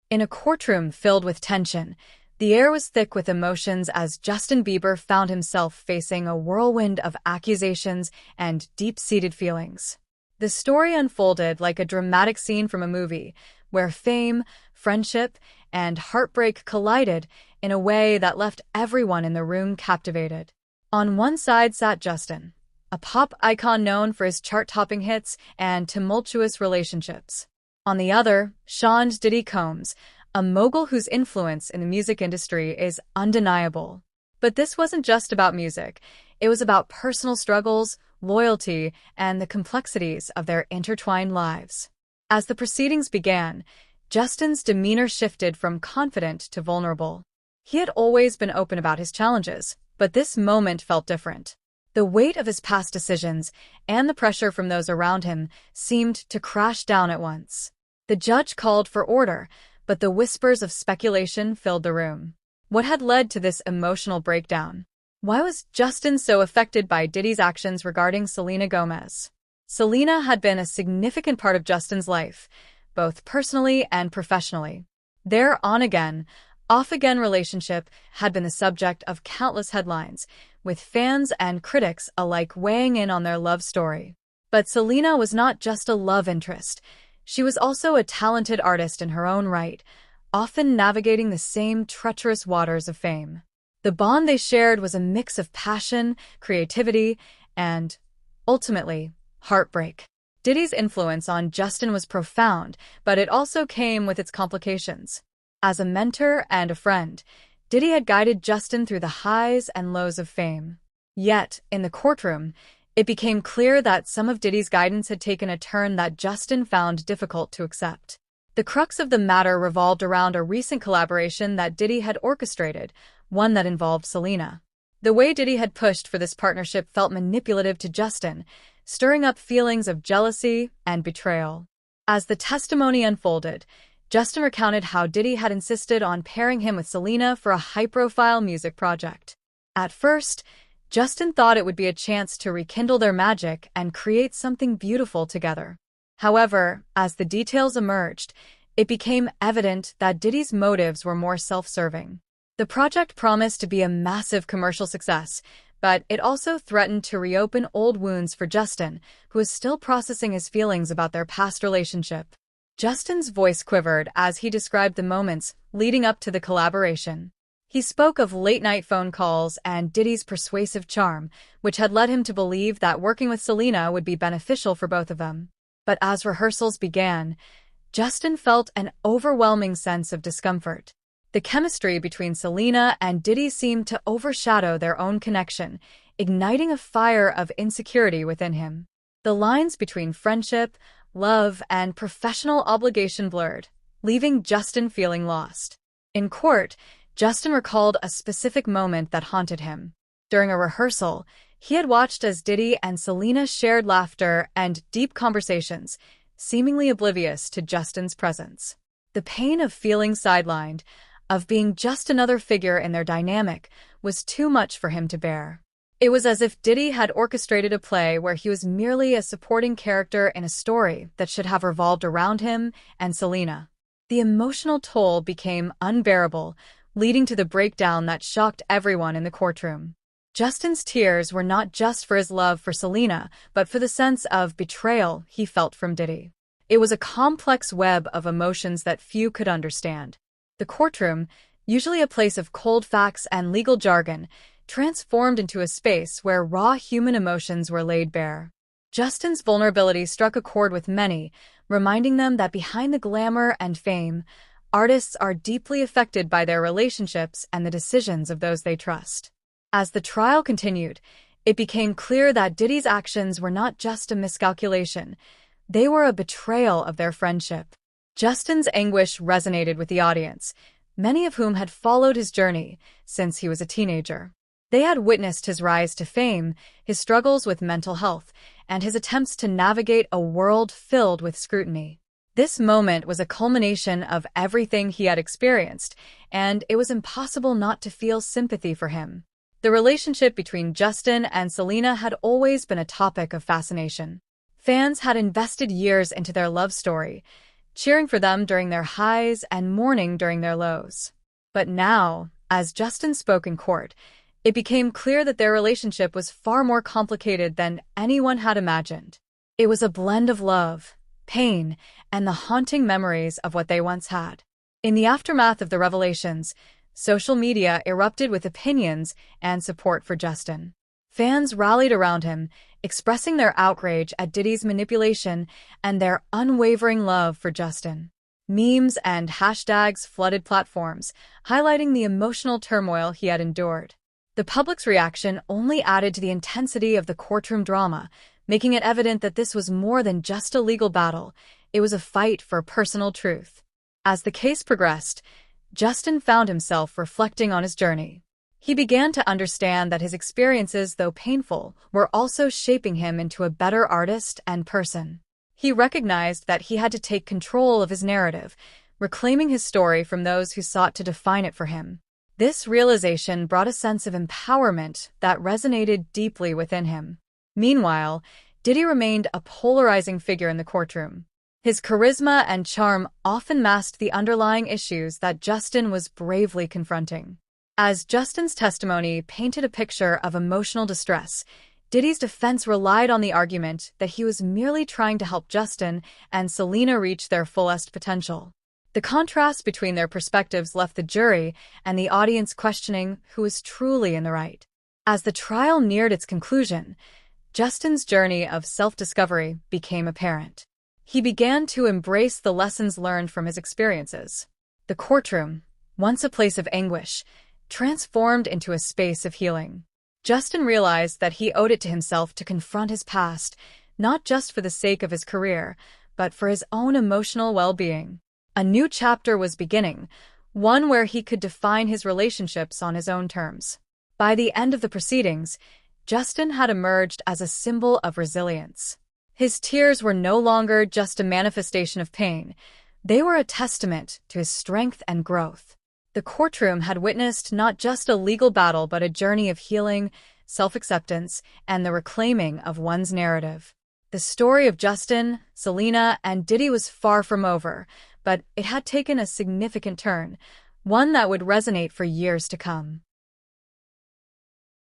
In a courtroom filled with tension, the air was thick with emotions as Justin Bieber found himself facing a whirlwind of accusations and deep-seated feelings. The story unfolded like a dramatic scene from a movie, where fame, friendship, and heartbreak collided in a way that left everyone in the room captivated. On one side sat Justin, a pop icon known for his chart-topping hits and tumultuous relationships. On the other, Diddy Combs, a mogul whose influence in the music industry is undeniable. But this wasn't just about music. It was about personal struggles, loyalty, and the complexities of their intertwined lives. As the proceedings began, Justin's demeanor shifted from confident to vulnerable. He had always been open about his challenges, but this moment felt different. The weight of his past decisions and the pressure from those around him seemed to crash down at once. The judge called for order, but the whispers of speculation filled the room. What had led to this emotional breakdown? Why was Justin so affected by Diddy's actions regarding Selena Gomez? Selena had been a significant part of Justin's life, both personally and professionally. Their on-again, off-again relationship had been the subject of countless headlines, with fans and critics alike weighing in on their love story. But Selena was not just a love interest. She was also a talented artist in her own right, often navigating the same treacherous waters of fame. The bond they shared was a mix of passion, creativity, and, ultimately, heartbreak. Diddy's influence on Justin was profound, but it also came with its complications. As a mentor and a friend, Diddy had guided Justin through the highs and lows of fame. Yet, in the courtroom, it became clear that some of Diddy's guidance had taken a turn that Justin found difficult to accept. The crux of the matter revolved around a recent collaboration that Diddy had orchestrated, one that involved Selena. The way Diddy had pushed for this partnership felt manipulative to Justin, stirring up feelings of jealousy and betrayal. As the testimony unfolded, Justin recounted how Diddy had insisted on pairing him with Selena for a high-profile music project. At first, Justin thought it would be a chance to rekindle their magic and create something beautiful together. However, as the details emerged, it became evident that Diddy's motives were more self-serving. The project promised to be a massive commercial success, but it also threatened to reopen old wounds for Justin, who is still processing his feelings about their past relationship. Justin's voice quivered as he described the moments leading up to the collaboration. He spoke of late-night phone calls and Diddy's persuasive charm, which had led him to believe that working with Selena would be beneficial for both of them. But as rehearsals began, Justin felt an overwhelming sense of discomfort. The chemistry between Selena and Diddy seemed to overshadow their own connection, igniting a fire of insecurity within him. The lines between friendship, love, and professional obligation blurred, leaving Justin feeling lost. In court, Justin recalled a specific moment that haunted him. During a rehearsal, he had watched as Diddy and Selena shared laughter and deep conversations, seemingly oblivious to Justin's presence. The pain of feeling sidelined, of being just another figure in their dynamic, was too much for him to bear. It was as if Diddy had orchestrated a play where he was merely a supporting character in a story that should have revolved around him and Selena. The emotional toll became unbearable, leading to the breakdown that shocked everyone in the courtroom. Justin's tears were not just for his love for Selena, but for the sense of betrayal he felt from Diddy. It was a complex web of emotions that few could understand. The courtroom, usually a place of cold facts and legal jargon, transformed into a space where raw human emotions were laid bare. Justin's vulnerability struck a chord with many, reminding them that behind the glamour and fame, artists are deeply affected by their relationships and the decisions of those they trust. As the trial continued, it became clear that Diddy's actions were not just a miscalculation, they were a betrayal of their friendship. Justin's anguish resonated with the audience, many of whom had followed his journey since he was a teenager. They had witnessed his rise to fame, his struggles with mental health, and his attempts to navigate a world filled with scrutiny. This moment was a culmination of everything he had experienced, and it was impossible not to feel sympathy for him. The relationship between Justin and Selena had always been a topic of fascination. Fans had invested years into their love story, cheering for them during their highs and mourning during their lows. But now, as Justin spoke in court, it became clear that their relationship was far more complicated than anyone had imagined. It was a blend of love, pain, and the haunting memories of what they once had. In the aftermath of the revelations, social media erupted with opinions and support for Justin. Fans rallied around him, expressing their outrage at Diddy's manipulation and their unwavering love for Justin. Memes and hashtags flooded platforms, highlighting the emotional turmoil he had endured. The public's reaction only added to the intensity of the courtroom drama, making it evident that this was more than just a legal battle. It was a fight for personal truth. As the case progressed, Justin found himself reflecting on his journey. He began to understand that his experiences, though painful, were also shaping him into a better artist and person. He recognized that he had to take control of his narrative, reclaiming his story from those who sought to define it for him. This realization brought a sense of empowerment that resonated deeply within him. Meanwhile, Diddy remained a polarizing figure in the courtroom. His charisma and charm often masked the underlying issues that Justin was bravely confronting. As Justin's testimony painted a picture of emotional distress, Diddy's defense relied on the argument that he was merely trying to help Justin and Selena reach their fullest potential. The contrast between their perspectives left the jury and the audience questioning who was truly in the right. As the trial neared its conclusion, Justin's journey of self-discovery became apparent. He began to embrace the lessons learned from his experiences. The courtroom, once a place of anguish, transformed into a space of healing. Justin realized that he owed it to himself to confront his past, not just for the sake of his career, but for his own emotional well-being. A new chapter was beginning, one where he could define his relationships on his own terms. By the end of the proceedings, Justin had emerged as a symbol of resilience. His tears were no longer just a manifestation of pain. They were a testament to his strength and growth. The courtroom had witnessed not just a legal battle but a journey of healing, self-acceptance, and the reclaiming of one's narrative. The story of Justin, Selena, and Diddy was far from over, but it had taken a significant turn, one that would resonate for years to come.